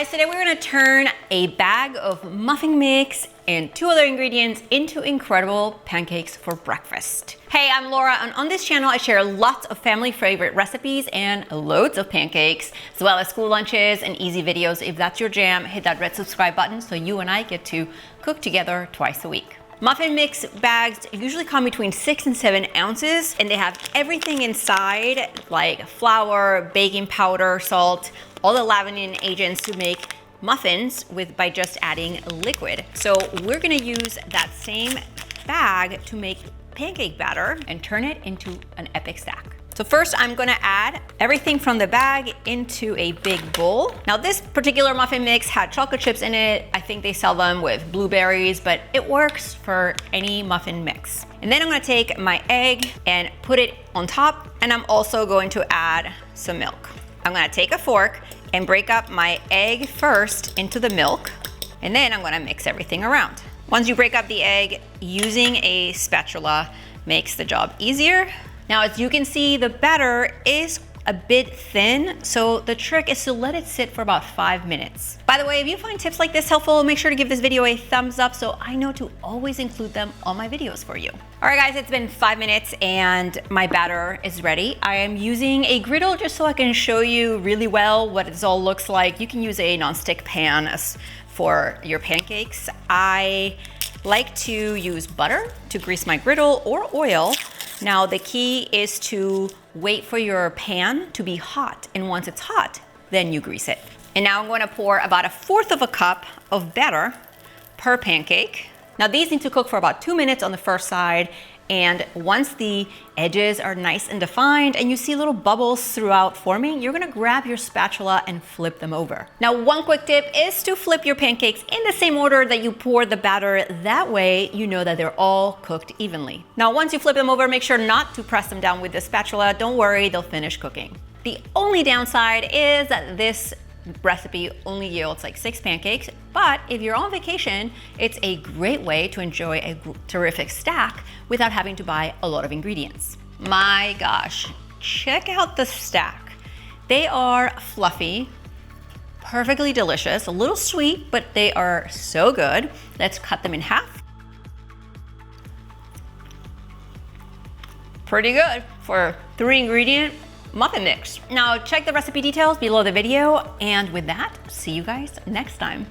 guys, today we're gonna turn a bag of muffin mix and 2 other ingredients into incredible pancakes for breakfast. Hey, I'm Laura, and on this channel I share lots of family favorite recipes and loads of pancakes, as well as school lunches and easy videos. If that's your jam, hit that red subscribe button so you and I get to cook together twice a week. Muffin mix bags usually come between 6 and 7 ounces, and they have everything inside like flour, baking powder, salt, all the leavening agents to make muffins by just adding liquid. So we're gonna use that same bag to make pancake batter and turn it into an epic stack. So first I'm gonna add everything from the bag into a big bowl. Now this particular muffin mix had chocolate chips in it. I think they sell them with blueberries, but it works for any muffin mix. And then I'm gonna take my egg and put it on top, and I'm also going to add some milk. I'm gonna take a fork and break up my egg first into the milk, and then I'm gonna mix everything around. Once you break up the egg, using a spatula makes the job easier. Now, as you can see, the batter is a bit thin, so the trick is to let it sit for about 5 minutes. By the way, if you find tips like this helpful, make sure to give this video a thumbs up so I know to always include them on my videos for you. All right, guys, it's been 5 minutes and my batter is ready. I am using a griddle just so I can show you really well what this all looks like. You can use a nonstick pan for your pancakes. I like to use butter to grease my griddle or oil. Now the key is to wait for your pan to be hot, and once it's hot, then you grease it. And now I'm going to pour about 1/4 of a cup of batter per pancake. Now these need to cook for about 2 minutes on the first side, and once the edges are nice and defined and you see little bubbles throughout forming, you're gonna grab your spatula and flip them over. Now, one quick tip is to flip your pancakes in the same order that you pour the batter. That way you know that they're all cooked evenly. Now, once you flip them over, make sure not to press them down with the spatula. Don't worry, they'll finish cooking. The only downside is that this recipe only yields like 6 pancakes, but if you're on vacation, it's a great way to enjoy a terrific stack without having to buy a lot of ingredients. My gosh, check out the stack. They are fluffy, perfectly delicious, a little sweet, but they are so good. Let's cut them in half. Pretty good for 3 ingredient muffin mix. Now check the recipe details below the video, and with that, see you guys next time.